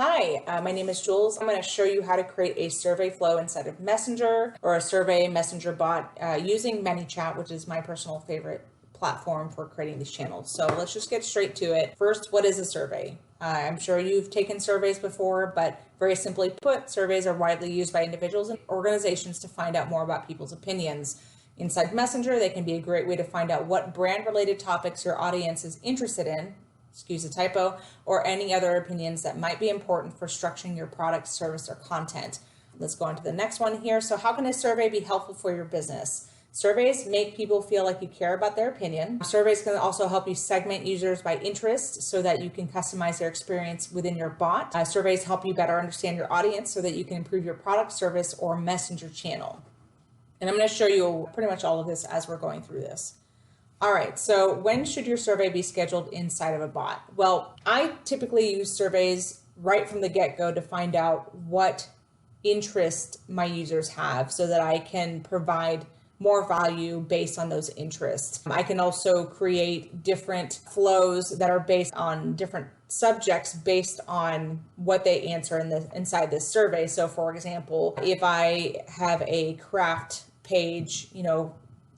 Hi, my name is Jules. I'm going to show you how to create a survey flow inside of Messenger or a survey messenger bot using ManyChat, which is my personal favorite platform for creating these channels. So let's just get straight to it. First, what is a survey? I'm sure you've taken surveys before, but very simply put, surveys are widely used by individuals and organizations to find out more about people's opinions. Inside Messenger, they can be a great way to find out what brand-related topics your audience is interested in, excuse the typo, or any other opinions that might be important for structuring your product, service, or content. Let's go on to the next one here. So how can a survey be helpful for your business? Surveys make people feel like you care about their opinion. Surveys can also help you segment users by interest so that you can customize their experience within your bot. Surveys help you better understand your audience so that you can improve your product, service, or messenger channel. And I'm going to show you pretty much all of this as we're going through this. All right, so when should your survey be scheduled inside of a bot? Well, I typically use surveys right from the get-go to find out what interest my users have so that I can provide more value based on those interests. I can also create different flows that are based on different subjects based on what they answer inside this survey. So for example, if I have a craft page,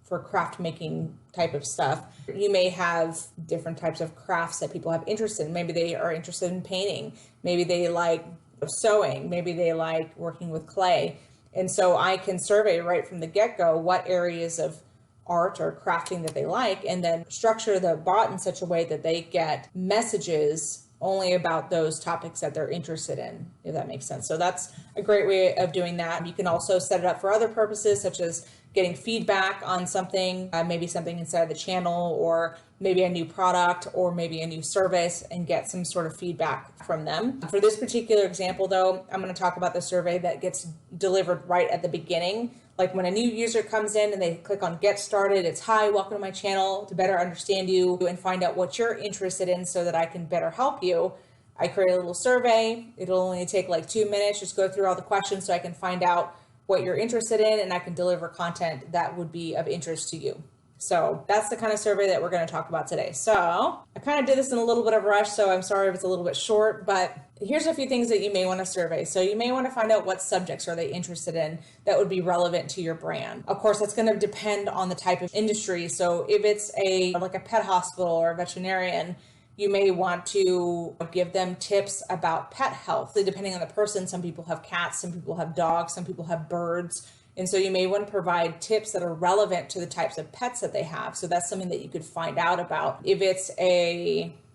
for craft making type of stuff, you may have different types of crafts that people have interest in. Maybe they are interested in painting. Maybe they like sewing. Maybe they like working with clay. And so I can survey right from the get-go what areas of art or crafting that they like, and then structure the bot in such a way that they get messages only about those topics that they're interested in, if that makes sense. So that's a great way of doing that. You can also set it up for other purposes, such as getting feedback on something, maybe something inside the channel, or maybe a new product, or maybe a new service, and get some sort of feedback from them. For this particular example though, I'm going to talk about the survey that gets delivered right at the beginning. Like when a new user comes in and they click on get started, it's hi, welcome to my channel, to better understand you and find out what you're interested in so that I can better help you. I create a little survey. It'll only take like 2 minutes, just go through all the questions so I can find out what you're interested in, and I can deliver content that would be of interest to you. So that's the kind of survey that we're going to talk about today. So I kind of did this in a little bit of a rush, so I'm sorry if it's a little bit short, but here's a few things that you may want to survey. So you may want to find out what subjects are they interested in that would be relevant to your brand. Of course, that's going to depend on the type of industry. So if it's like a pet hospital or a veterinarian, you may want to give them tips about pet health. Depending on the person, some people have cats, some people have dogs, some people have birds. And so you may want to provide tips that are relevant to the types of pets that they have. So that's something that you could find out about. If it's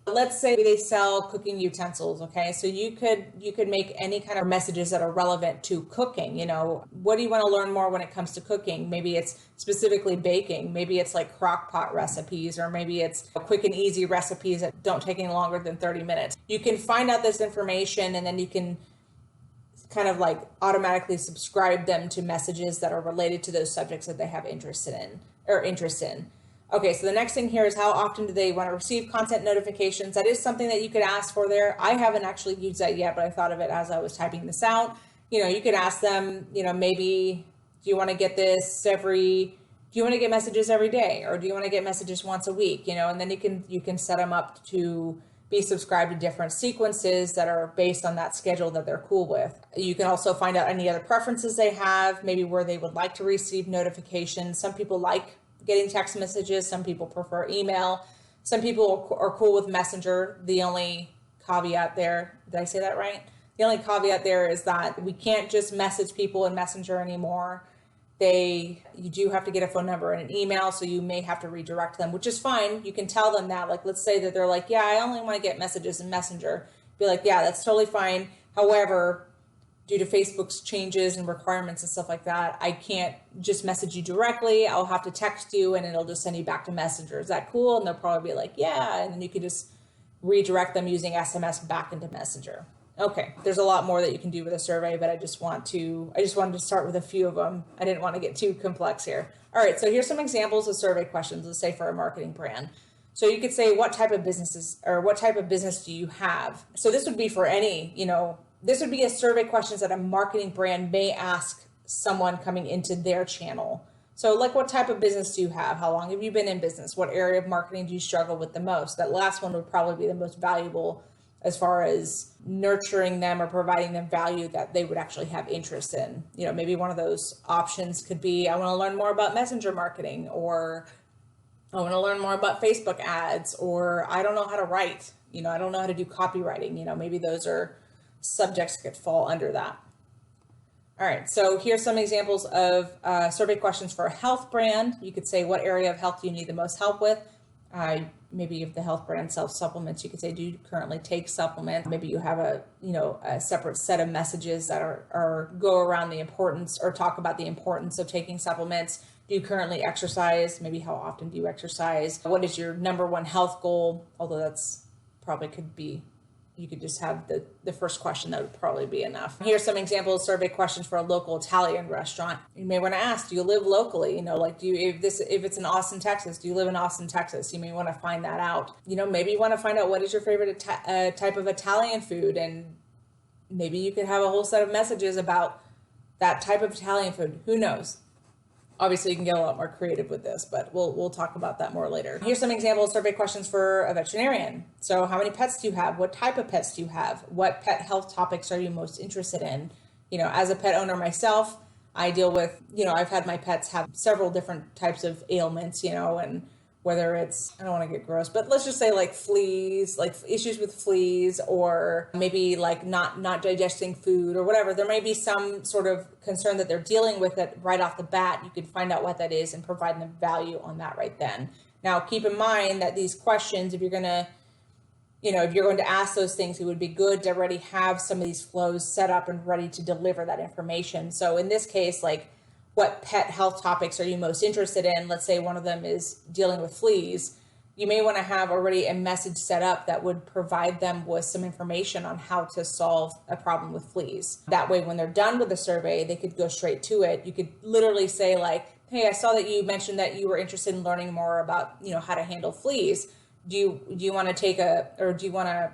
let's say they sell cooking utensils, okay? So you could make any kind of messages that are relevant to cooking. What do you want to learn more when it comes to cooking? Maybe it's specifically baking. Maybe it's like crock pot recipes, or maybe it's quick and easy recipes that don't take any longer than 30 minutes. You can find out this information, and then you can kind of like automatically subscribe them to messages that are related to those subjects that they have interest in. Okay, so the next thing here is how often do they want to receive content notifications? That is something that you could ask for there. I haven't actually used that yet, but I thought of it as I was typing this out. You could ask them, maybe, do you want to get messages every day, or do you want to get messages once a week? And then you can set them up to be subscribed to different sequences that are based on that schedule that they're cool with. You can also find out any other preferences they have, maybe where they would like to receive notifications. Some people like getting text messages. Some people prefer email. Some people are cool with Messenger. The only caveat there, did I say that right? The only caveat there is that we can't just message people in Messenger anymore. You do have to get a phone number and an email, so you may have to redirect them, which is fine. You can tell them that, like, let's say that they're like, yeah, I only want to get messages in Messenger. Be like, yeah, that's totally fine. However, due to Facebook's changes and requirements and stuff like that, I can't just message you directly. I'll have to text you, and it'll just send you back to Messenger. Is that cool? And they'll probably be like, yeah. And then you could just redirect them using SMS back into Messenger. Okay, there's a lot more that you can do with a survey, but I just wanted to start with a few of them. I didn't want to get too complex here. All right, so here's some examples of survey questions, let's say for a marketing brand. So you could say, what type of business do you have? So this would be for any, this would be a survey questions that a marketing brand may ask someone coming into their channel. So like, what type of business do you have? How long have you been in business? What area of marketing do you struggle with the most? That last one would probably be the most valuable as far as nurturing them or providing them value that they would actually have interest in. You know, maybe one of those options could be, I want to learn more about messenger marketing, or I want to learn more about Facebook ads, or I don't know how to write, you know, I don't know how to do copywriting. You know, maybe those are subjects that could fall under that. All right, so here's some examples of survey questions for a health brand. You could say, what area of health do you need the most help with? Maybe if the health brand sells supplements, you could say, do you currently take supplements? Maybe you have a separate set of messages that are go around the importance or talk about the importance of taking supplements. Do you currently exercise? Maybe how often do you exercise? What is your number one health goal? Although that's probably could be, you could just have the first question, that would probably be enough. Here's some example survey questions for a local Italian restaurant. You may want to ask, do you live locally? You know, like, if it's in Austin, Texas, do you live in Austin, Texas? You may want to find that out. You know, maybe you want to find out what is your favorite type of Italian food, and maybe you could have a whole set of messages about that type of Italian food. Who knows? Obviously, you can get a lot more creative with this, but we'll talk about that more later. Here's some example survey questions for a veterinarian. So how many pets do you have? What type of pets do you have? What pet health topics are you most interested in? You know, as a pet owner myself, I deal with, you know, I've had my pets have several different types of ailments, you know, and whether it's, I don't want to get gross, but let's just say like fleas, like issues with fleas, or maybe like not digesting food or whatever. There may be some sort of concern that they're dealing with it right off the bat. You can find out what that is and provide them value on that right then. Now, keep in mind that these questions, if you're going to ask those things, it would be good to already have some of these flows set up and ready to deliver that information. So in this case, like, what pet health topics are you most interested in? Let's say one of them is dealing with fleas. You may want to have already a message set up that would provide them with some information on how to solve a problem with fleas. That way, when they're done with the survey, they could go straight to it. You could literally say like, hey, I saw that you mentioned that you were interested in learning more about, you know, how to handle fleas. Do you want to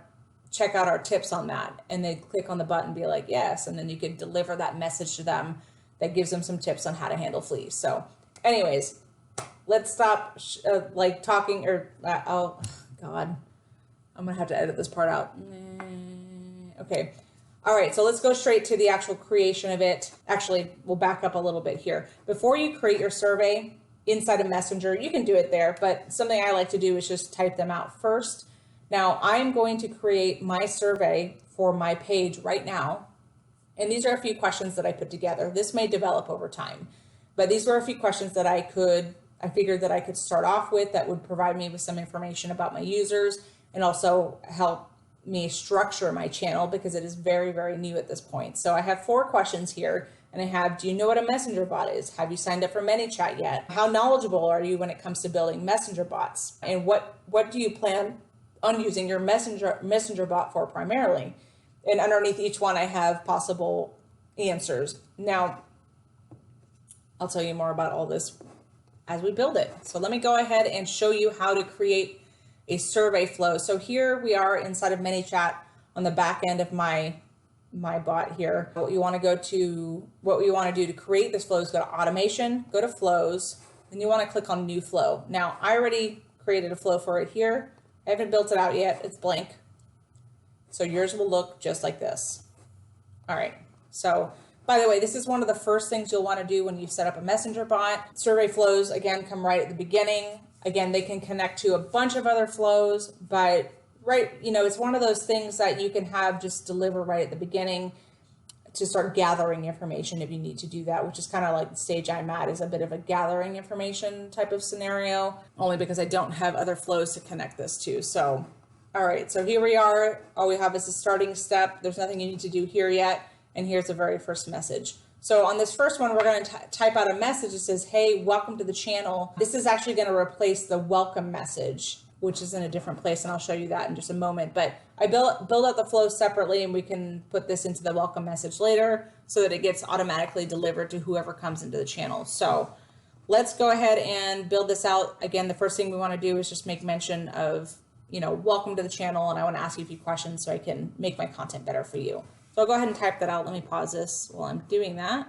check out our tips on that? And they click on the button and be like, yes. And then you could deliver that message to them that gives them some tips on how to handle fleas. So anyways, let's stop talking, or oh God, I'm gonna have to edit this part out. Okay. All right, so let's go straight to the actual creation of it. Actually, we'll back up a little bit here. Before you create your survey inside of Messenger, you can do it there, but something I like to do is just type them out first. Now, I'm going to create my survey for my page right now. And these are a few questions that I put together. This may develop over time, but these were a few questions that I figured that I could start off with that would provide me with some information about my users and also help me structure my channel because it is very, very new at this point. So I have 4 questions here, and I have, do you know what a messenger bot is? Have you signed up for ManyChat yet? How knowledgeable are you when it comes to building messenger bots? And what do you plan on using your messenger bot for primarily? And underneath each one, I have possible answers. Now, I'll tell you more about all this as we build it. So let me go ahead and show you how to create a survey flow. So here we are inside of ManyChat on the back end of my bot here. What you want to do to create this flow is go to automation, go to flows, and you want to click on new flow. Now, I already created a flow for it here. I haven't built it out yet. It's blank. So yours will look just like this. All right. So by the way, this is one of the first things you'll want to do when you set up a messenger bot. Survey flows, again, come right at the beginning. Again, they can connect to a bunch of other flows, but it's one of those things that you can have just deliver right at the beginning to start gathering information if you need to do that, which is kind of like the stage I'm at, is a bit of a gathering information type of scenario, only because I don't have other flows to connect this to. So all right, so here we are. All we have is a starting step. There's nothing you need to do here yet. And here's the very first message. So on this first one, we're going to type out a message that says, hey, welcome to the channel. This is actually going to replace the welcome message, which is in a different place. And I'll show you that in just a moment. But I build out the flow separately, and we can put this into the welcome message later so that it gets automatically delivered to whoever comes into the channel. So let's go ahead and build this out. Again, the first thing we want to do is just make mention of, welcome to the channel, and I want to ask you a few questions so I can make my content better for you. So I'll go ahead and type that out. Let me pause this while I'm doing that.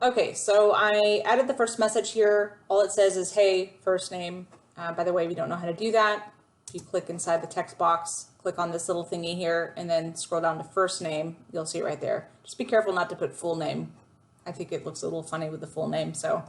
Okay, so I added the first message here. All it says is, hey, first name. By the way, if you don't know how to do that, you click inside the text box, click on this little thingy here and then scroll down to first name. You'll see right there. Just be careful not to put full name. I think it looks a little funny with the full name, so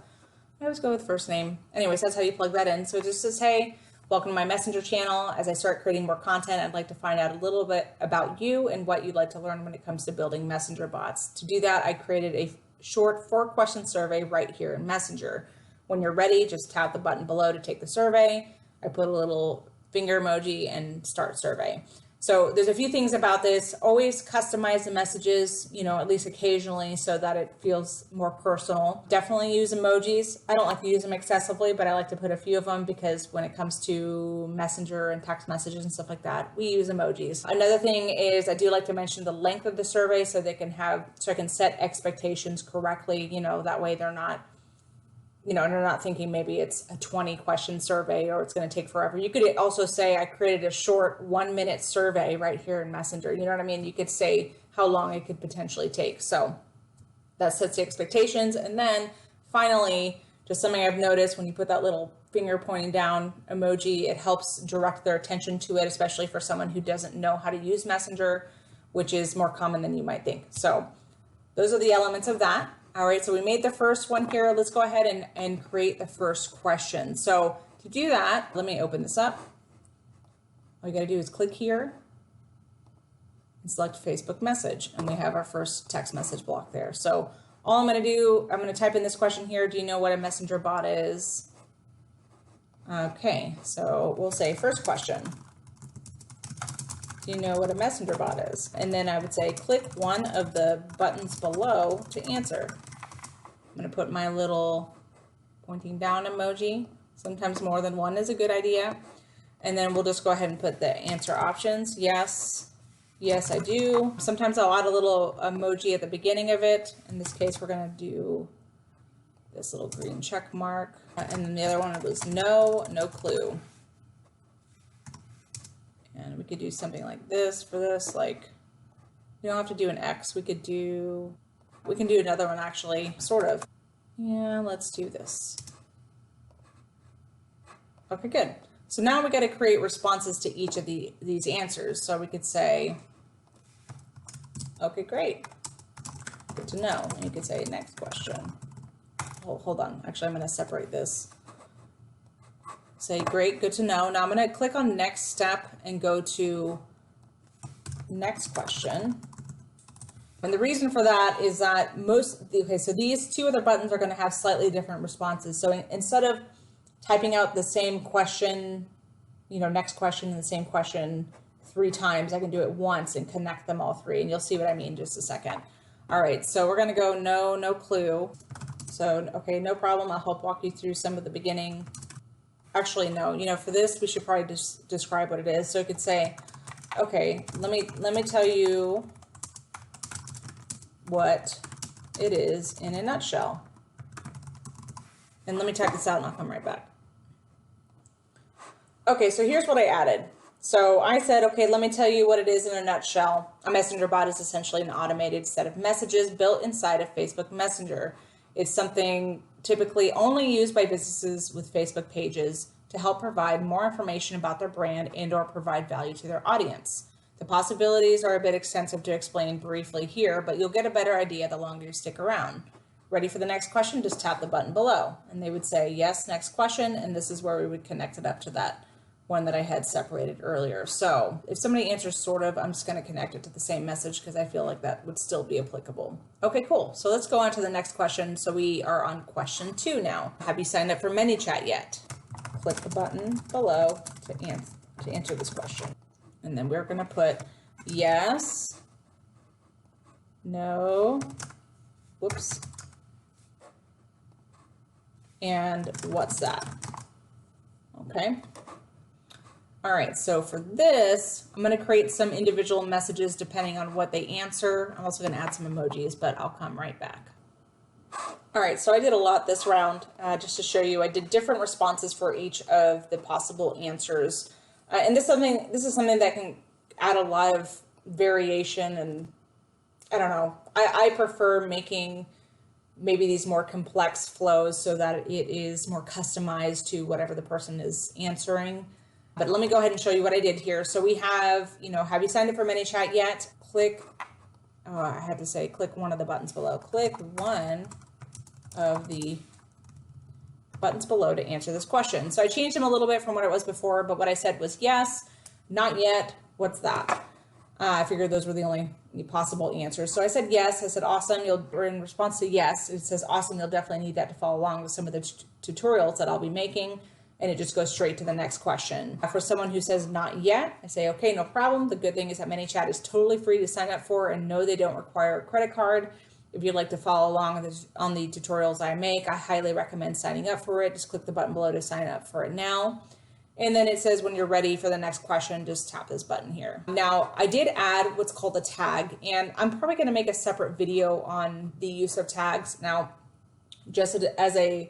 I always go with first name. Anyways, that's how you plug that in. So it just says, hey, welcome to my Messenger channel. As I start creating more content, I'd like to find out a little bit about you and what you'd like to learn when it comes to building Messenger bots. To do that, I created a short 4-question survey right here in Messenger. When you're ready, just tap the button below to take the survey. I put a little finger emoji and start survey. So there's a few things about this. Always customize the messages, at least occasionally, so that it feels more personal. Definitely use emojis. I don't like to use them excessively, but I like to put a few of them because when it comes to Messenger and text messages and stuff like that, we use emojis. Another thing is I do like to mention the length of the survey so I can set expectations correctly. That way they're not they're not thinking maybe it's a 20-question survey or it's going to take forever. You could also say I created a short 1-minute survey right here in Messenger. You know what I mean? You could say how long it could potentially take. So that sets the expectations. And then finally, just something I've noticed when you put that little finger pointing down emoji, it helps direct their attention to it, especially for someone who doesn't know how to use Messenger, which is more common than you might think. So those are the elements of that. All right, so we made the first one here. Let's go ahead and create the first question. So to do that, let me open this up. All you gotta do is click here and select Facebook message. And we have our first text message block there. So all I'm gonna do, I'm gonna type in this question here. Do you know what a Messenger bot is? Okay, so we'll say first question. Do you know what a Messenger bot is? And then I would say click one of the buttons below to answer. I'm going to put my little pointing down emoji. Sometimes more than one is a good idea. And then we'll just go ahead and put the answer options. Yes, yes I do. Sometimes I'll add a little emoji at the beginning of it. In this case, we're going to do this little green check mark. And then the other one was no clue. And we could do something like this for this, like, you don't have to do an X. We can do another one actually, sort of. Yeah, let's do this. Okay, good. So now we got to create responses to each of these answers. So we could say, okay, great. Good to know. And you could say next question. Oh, hold on. Actually, I'm going to separate this. Say, great, good to know. Now I'm going to click on next step and go to next question. And the reason for that is that so these two other buttons are going to have slightly different responses. So instead of typing out the same question, next question and the same question 3 times, I can do it once and connect them all 3. And you'll see what I mean in just a second. All right, so we're going to go no clue. So, okay, no problem. I'll help walk you through some of the beginning. Actually, no, for this, we should probably just describe what it is. So it could say, okay, let me tell you what it is in a nutshell. And let me check this out and I'll come right back. Okay, so here's what I added. So I said, okay, let me tell you what it is in a nutshell. A messenger bot is essentially an automated set of messages built inside of Facebook Messenger. It's something typically only used by businesses with Facebook pages to help provide more information about their brand and/or provide value to their audience. The possibilities are a bit extensive to explain briefly here, but you'll get a better idea the longer you stick around. Ready for the next question? Just tap the button below. And they would say, yes, next question, and this is where we would connect it up to that one that I had separated earlier. So if somebody answers sort of, I'm just going to connect it to the same message because I feel like that would still be applicable. Okay, cool. So let's go on to the next question. So we are on question 2 now. Have you signed up for ManyChat yet? Click the button below to answer this question. And then we're going to put yes, no, whoops, and what's that? Okay. All right, so for this, I'm going to create some individual messages depending on what they answer. I'm also going to add some emojis, but I'll come right back. All right, so I did a lot this round just to show you. I did different responses for each of the possible answers. And this is something that can add a lot of variation, and I don't know. I prefer making maybe these more complex flows so that it is more customized to whatever the person is answering. But let me go ahead and show you what I did here. So we have, have you signed up for ManyChat yet? Click, I had to say, click one of the buttons below. Click one of the buttons below to answer this question. So I changed them a little bit from what it was before, but what I said was yes, not yet, what's that? I figured those were the only possible answers. So I said yes, I said awesome, or in response to yes, it says awesome, you'll definitely need that to follow along with some of the tutorials that I'll be making, and it just goes straight to the next question. For someone who says not yet, I say, okay, no problem. The good thing is that ManyChat is totally free to sign up for, and no, they don't require a credit card. If you'd like to follow along on the tutorials I make, I highly recommend signing up for it. Just click the button below to sign up for it now. And then it says when you're ready for the next question, just tap this button here. Now, I did add what's called a tag, and I'm probably going to make a separate video on the use of tags. Now, just as a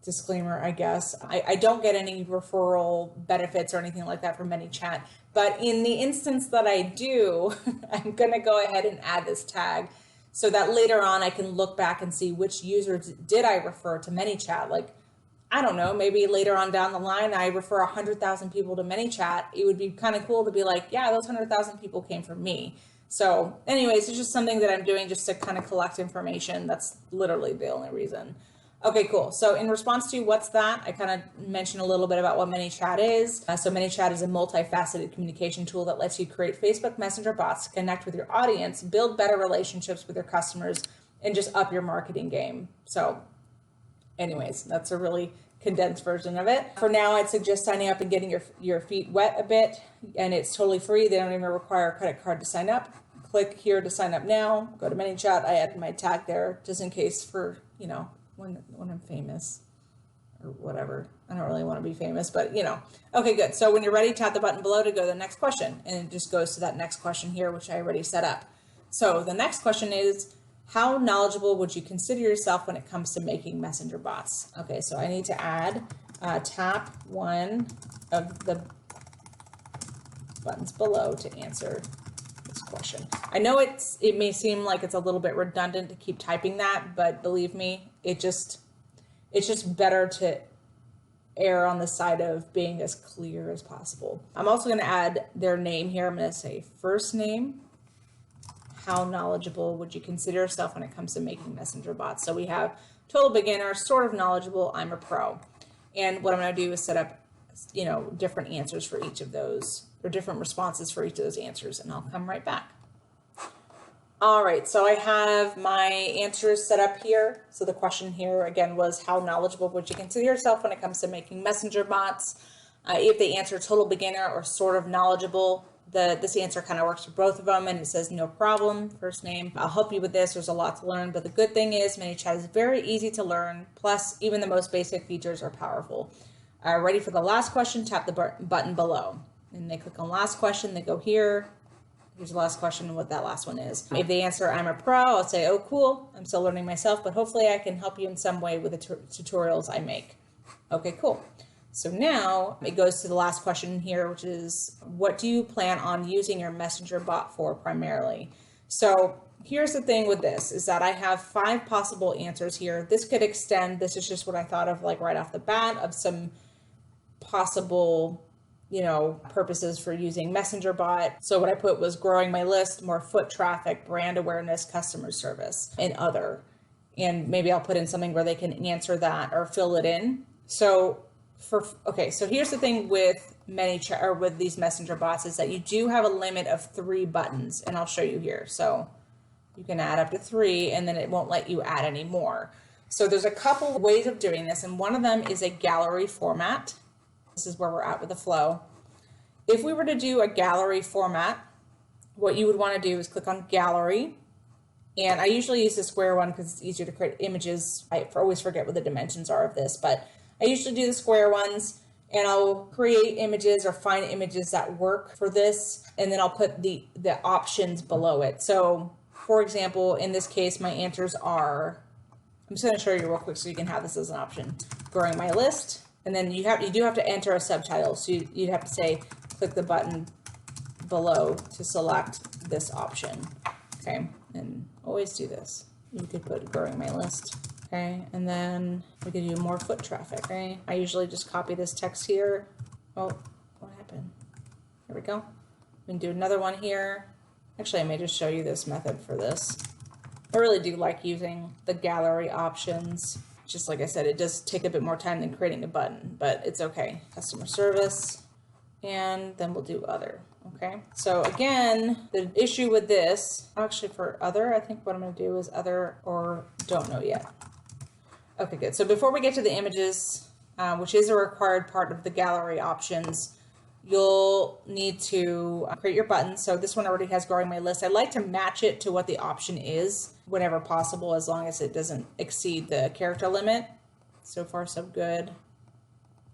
disclaimer, I guess, I don't get any referral benefits or anything like that from ManyChat, but in the instance that I do, I'm going to go ahead and add this tag so that later on I can look back and see which users did I refer to ManyChat. Like, I don't know, maybe later on down the line, I refer 100,000 people to ManyChat. It would be kind of cool to be like, yeah, those 100,000 people came from me. So anyways, it's just something that I'm doing just to kind of collect information. That's literally the only reason. Okay, cool. So in response to what's that, I kind of mentioned a little bit about what ManyChat is. So ManyChat is a multifaceted communication tool that lets you create Facebook Messenger bots to connect with your audience, build better relationships with your customers, and just up your marketing game. So anyways, that's a really condensed version of it. For now, I'd suggest signing up and getting your feet wet a bit, and it's totally free. They don't even require a credit card to sign up. Click here to sign up now. Go to ManyChat. I added my tag there just in case for, when I'm famous or whatever. I don't really want to be famous, but Okay, good. So when you're ready, tap the button below to go to the next question, and it just goes to that next question here, which I already set up. So the next question is, how knowledgeable would you consider yourself when it comes to making messenger bots? Okay, so I need to add tap one of the buttons below to answer this question. I know it may seem like it's a little bit redundant to keep typing that, but believe me, it's just better to err on the side of being as clear as possible. I'm also going to add their name here. I'm going to say first name. How knowledgeable would you consider yourself when it comes to making messenger bots? So we have total beginner, sort of knowledgeable, I'm a pro. And what I'm going to do is set up, different answers for each of those, or different responses for each of those answers, and I'll come right back. All right, so I have my answers set up here. So the question here again was, how knowledgeable would you consider yourself when it comes to making messenger bots? If they answer total beginner or sort of knowledgeable, this answer kind of works for both of them, and it says no problem, first name. I'll help you with this. There's a lot to learn, but the good thing is ManyChat is very easy to learn. Plus, even the most basic features are powerful. Ready for the last question? Tap the button below, and they click on last question. They go here. Here's the last question and what that last one is. If they answer I'm a pro, I'll say, oh, cool. I'm still learning myself, but hopefully I can help you in some way with the tutorials I make. Okay, cool. So now it goes to the last question here, which is, what do you plan on using your messenger bot for primarily? So here's the thing with this, is that I have 5 possible answers here. This could extend, this is just what I thought of like right off the bat of some possible, purposes for using messenger bot. So what I put was growing my list, more foot traffic, brand awareness, customer service, and other. And maybe I'll put in something where they can answer that or fill it in. So so here's the thing with ManyChat or with these messenger bots is that you do have a limit of 3 buttons, and I'll show you here. So you can add up to 3, and then it won't let you add any more. So there's a couple ways of doing this, and one of them is a gallery format. This is where we're at with the flow. If we were to do a gallery format, what you would want to do is click on gallery, and I usually use the square one because it's easier to create images. I always forget what the dimensions are of this, but I usually do the square ones, and I'll create images or find images that work for this, and then I'll put the options below it. So for example, in this case, my answers are, I'm just going to show you real quick so you can have this as an option. Growing my list, and then you do have to enter a subtitle. So you'd have to say, click the button below to select this option. Okay, and always do this. You could put growing my list. Okay, and then we could do more foot traffic, okay? I usually just copy this text here. Oh, There we go. We can do another one here. Actually, I may just show you this method for this. I really do like using the gallery options. Just like I said, it does take a bit more time than creating a button, but it's okay. Customer service, and then we'll do other. Okay, so again, the issue with this, actually for other, I think what I'm going to do is other or don't know yet. Okay, good. So before we get to the images, which is a required part of the gallery options, you'll need to create your button. So this one already has growing my list. I like to match it to what the option is whenever possible, as long as it doesn't exceed the character limit. So far, so good.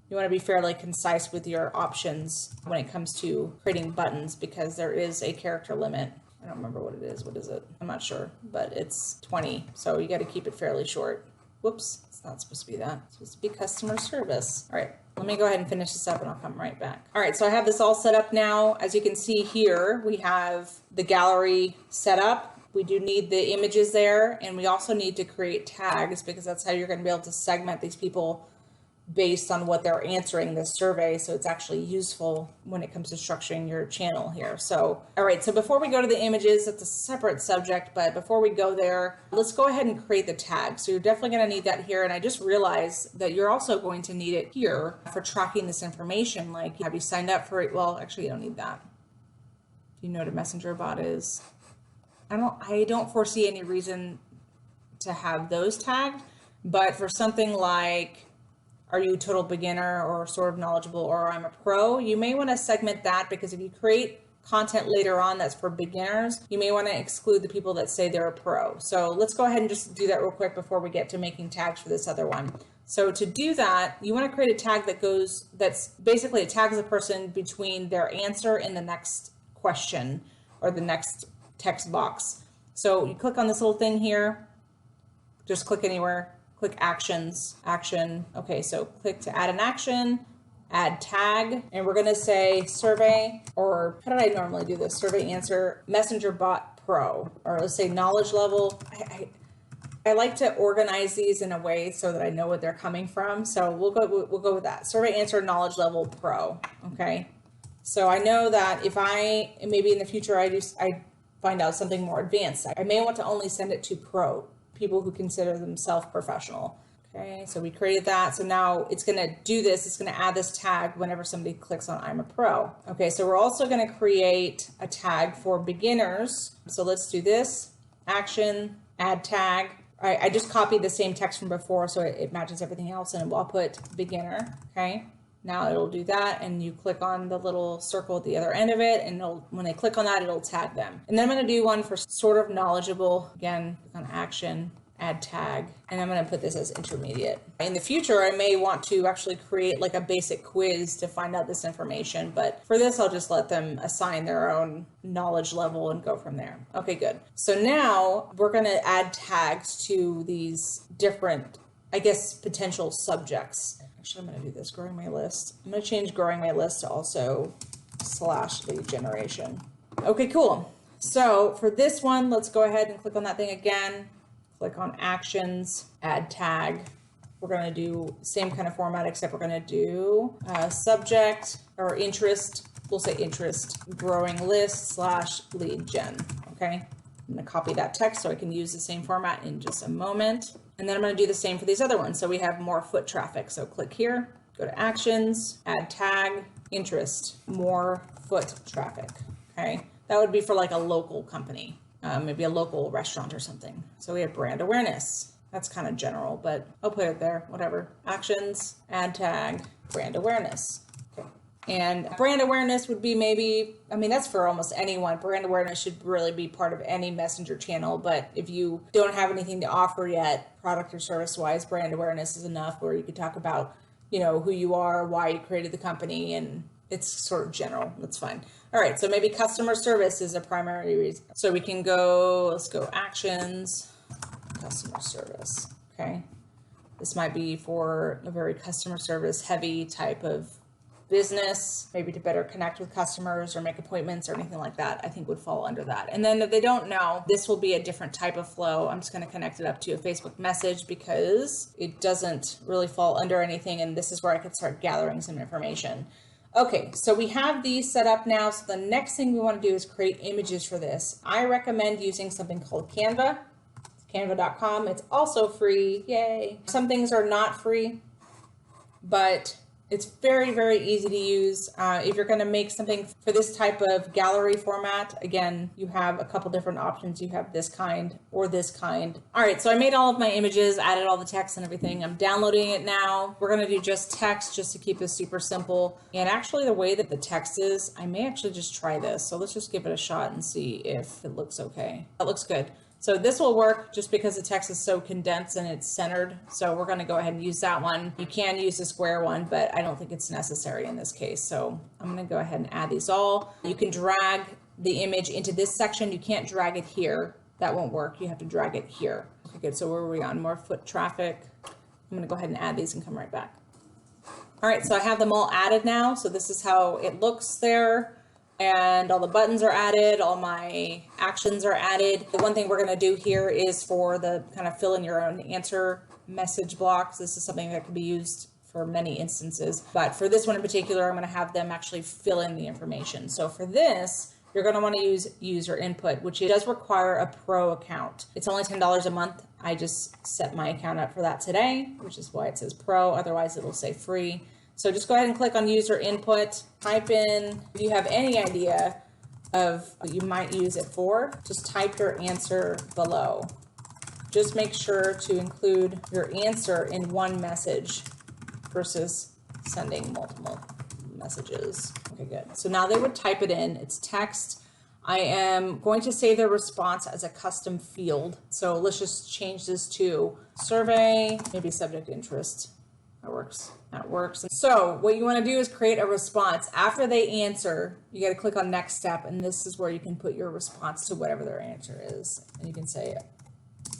You want to be fairly concise with your options when it comes to creating buttons, because there is a character limit. I don't remember what it is. What is it? I'm not sure, but it's 20. So you got to keep it fairly short. Whoops, it's not supposed to be that. It's supposed to be customer service. All right, let me go ahead and finish this up and I'll come right back. All right, so I have this all set up now. As you can see here, we have the gallery set up. We do need the images there, and we also need to create tags, because that's how you're going to be able to segment these people based on what they're answering this survey. So it's actually useful when it comes to structuring your channel here. So, all right, so before we go to the images, it's a separate subject, but before we go there, let's go ahead and create the tag. So you're definitely going to need that here. And I just realized that you're also going to need it here for tracking this information. Like, have you signed up for it? Well, actually, you don't need that. Do you know what a messenger bot is? I don't foresee any reason to have those tagged, but for something like, are you a total beginner or sort of knowledgeable, or I'm a pro, you may want to segment that, because if you create content later on that's for beginners, you may want to exclude the people that say they're a pro. So let's go ahead and just do that real quick before we get to making tags for this other one. So to do that, you want to create a tag that's basically, it tags a person between their answer and the next question or the next text box. So you click on this little thing here, just click anywhere. Click actions, action. Okay, so click to add an action, add tag, and we're gonna say survey, or how did I normally do this? Survey answer, messenger bot pro, or let's say knowledge level. I like to organize these in a way so that I know what they're coming from. So we'll go with that. Survey answer, knowledge level pro, okay? So I know that if maybe in the future I find out something more advanced, I may want to only send it to pro, people who consider themselves professional. Okay, so we created that. So now it's going to do this. It's going to add this tag whenever somebody clicks on I'm a pro. Okay, so we're also going to create a tag for beginners. So let's do this. Action, add tag. I just copied the same text from before, so it matches everything else, and I'll put beginner. Okay, now it'll do that, and you click on the little circle at the other end of it, and when they click on that, it'll tag them. And then I'm going to do one for sort of knowledgeable. Again, click on action, add tag, and I'm going to put this as intermediate. In the future, I may want to actually create like a basic quiz to find out this information, but for this, I'll just let them assign their own knowledge level and go from there. Okay, good. So now we're going to add tags to these different, I guess, potential subjects. Actually, I'm going to do this, growing my list. I'm going to change growing my list to also / lead generation. Okay, cool. So for this one, let's go ahead and click on that thing again. Click on actions, add tag. We're going to do same kind of format, except we're going to do subject or interest. We'll say interest, growing list / lead gen. Okay. I'm going to copy that text so I can use the same format in just a moment. And then I'm going to do the same for these other ones. So we have more foot traffic. So click here, go to actions, add tag, interest, more foot traffic. Okay. That would be for like a local company. Maybe a local restaurant or something. So we have brand awareness. That's kind of general, but I'll put it there, whatever. Actions, add tag, brand awareness. Okay. And brand awareness would be maybe, I mean, that's for almost anyone. Brand awareness should really be part of any messenger channel, but if you don't have anything to offer yet, product or service wise, brand awareness is enough, where you could talk about, you know, who you are, why you created the company, and it's sort of general. That's fine. All right, so maybe customer service is a primary reason. So we can go, let's go actions, customer service, okay? This might be for a very customer service heavy type of business, maybe to better connect with customers or make appointments or anything like that, I think would fall under that. And then if they don't know, this will be a different type of flow. I'm just gonna connect it up to a Facebook message because it doesn't really fall under anything, and this is where I could start gathering some information. Okay, so we have these set up now. So the next thing we want to do is create images for this. I recommend using something called Canva. It's canva.com. It's also free. Yay. Some things are not free, but it's very, very easy to use. If you're going to make something for this type of gallery format, again, you have a couple different options. You have this kind or this kind. All right, so I made all of my images, added all the text and everything. I'm downloading it now. We're going to do just text just to keep this super simple. And actually the way that the text is, I may actually just try this. So let's just give it a shot and see if it looks okay. That looks good. So this will work just because the text is so condensed and it's centered. So we're going to go ahead and use that one. You can use the square one, but I don't think it's necessary in this case. So I'm going to go ahead and add these all. You can drag the image into this section. You can't drag it here. That won't work. You have to drag it here. Okay, good. So where are we on? More foot traffic. I'm going to go ahead and add these and come right back. All right, so I have them all added now. So this is how it looks there. And all the buttons are added, all my actions are added. The one thing we're going to do here is for the kind of fill in your own answer message blocks. This is something that can be used for many instances, but for this one in particular, I'm going to have them actually fill in the information. So for this, you're going to want to use user input, which does require a pro account. It's only $10 a month. I just set my account up for that today, which is why it says pro. Otherwise, it'll say free. So just go ahead and click on user input, type in, if you have any idea of what you might use it for, just type your answer below. Just make sure to include your answer in one message versus sending multiple messages. Okay, good. So now they would type it in, it's text. I am going to save their response as a custom field. So let's just change this to survey, maybe subject interest. That works. That works. So what you want to do is create a response. After they answer, you got to click on next step, and this is where you can put your response to whatever their answer is. And you can say,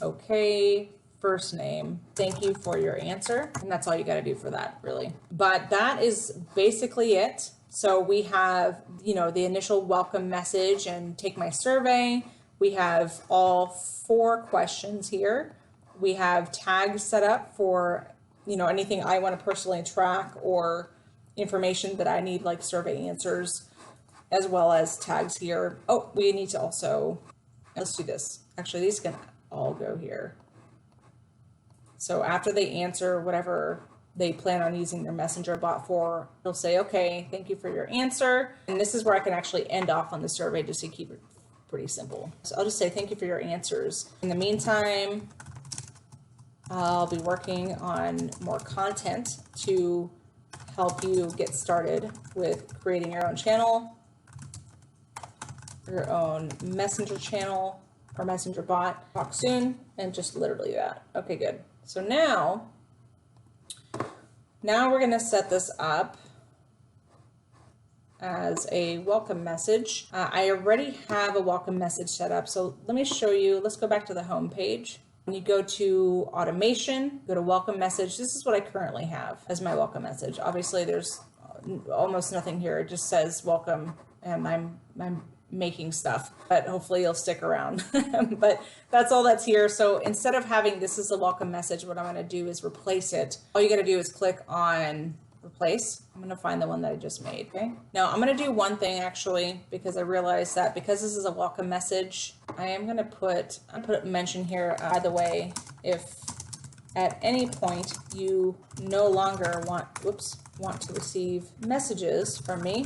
okay, first name, thank you for your answer. And that's all you got to do for that, really. But that is basically it. So we have, you know, the initial welcome message and take my survey. We have all 4 questions here. We have tags set up for, you know, anything I want to personally track or information that I need, like survey answers, as well as tags here. Oh, we need to also, let's do this. Actually, these can all go here. So after they answer whatever they plan on using their messenger bot for, they'll say, okay, thank you for your answer. And this is where I can actually end off on the survey just to keep it pretty simple. So I'll just say, thank you for your answers. In the meantime, I'll be working on more content to help you get started with creating your own channel, your own messenger channel or messenger bot. Talk soon, and just literally that. Okay, good. So now we're going to set this up as a welcome message. I already have a welcome message set up. So let me show you. Let's go back to the home page. When you go to automation, go to welcome message. This is what I currently have as my welcome message. Obviously, there's almost nothing here. It just says welcome, and I'm making stuff, but hopefully you'll stick around. But that's all that's here. So instead of having this as a welcome message, what I'm going to do is replace it. All you got to do is click on replace. I'm going to find the one that I just made. Okay. Now I'm going to do one thing actually, because I realized that because this is a welcome message, I am going to put a mention here. By the way, if at any point you no longer want to receive messages from me,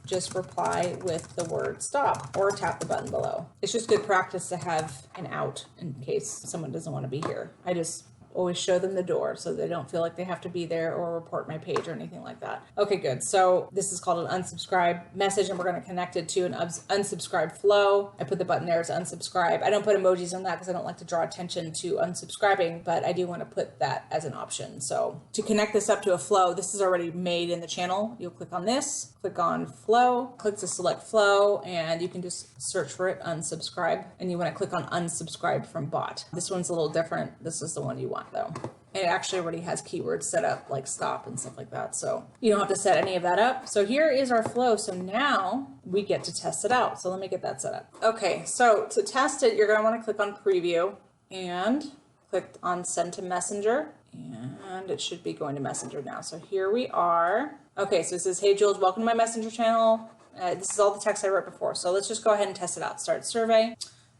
just reply with the word stop or tap the button below. It's just good practice to have an out in case someone doesn't want to be here. I just always show them the door so they don't feel like they have to be there or report my page or anything like that. Okay, good. So this is called an unsubscribe message, and we're going to connect it to an unsubscribe flow. I put the button there as unsubscribe. I don't put emojis on that because I don't like to draw attention to unsubscribing, but I do want to put that as an option. So to connect this up to a flow, this is already made in the channel. You'll click on this, click on flow, click to select flow, and you can just search for it, unsubscribe, and you want to click on unsubscribe from bot. This one's a little different. This is the one you want though. And it actually already has keywords set up like stop and stuff like that. So you don't have to set any of that up. So here is our flow. So now we get to test it out. So let me get that set up. Okay, so to test it, you're going to want to click on preview and click on send to messenger, and it should be going to messenger now. So here we are. Okay, so it says, hey Jules, welcome to my messenger channel. This is all the text I wrote before. So let's just go ahead and test it out. Start survey.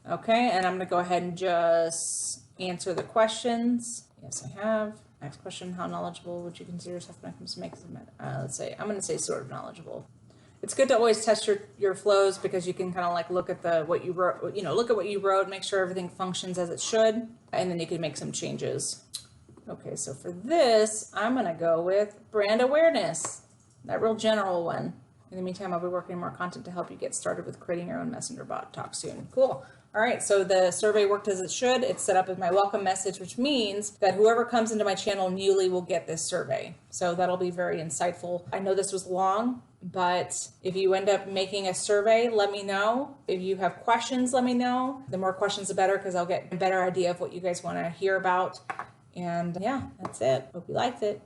Okay, and I'm going to go ahead and just answer the questions. Yes, I have. Next question, how knowledgeable would you consider yourself when it comes to making some, let's say, I'm going to say sort of knowledgeable. It's good to always test your flows because you can kind of like look at what you wrote, look at what you wrote, make sure everything functions as it should, and then you can make some changes. Okay, so for this, I'm going to go with brand awareness, that real general one. In the meantime, I'll be working on more content to help you get started with creating your own messenger bot. Talk soon. Cool. All right, so the survey worked as it should. It's set up as my welcome message, which means that whoever comes into my channel newly will get this survey. So that'll be very insightful. I know this was long, but if you end up making a survey, let me know. If you have questions, let me know. The more questions, the better, because I'll get a better idea of what you guys want to hear about. And yeah, that's it. Hope you liked it.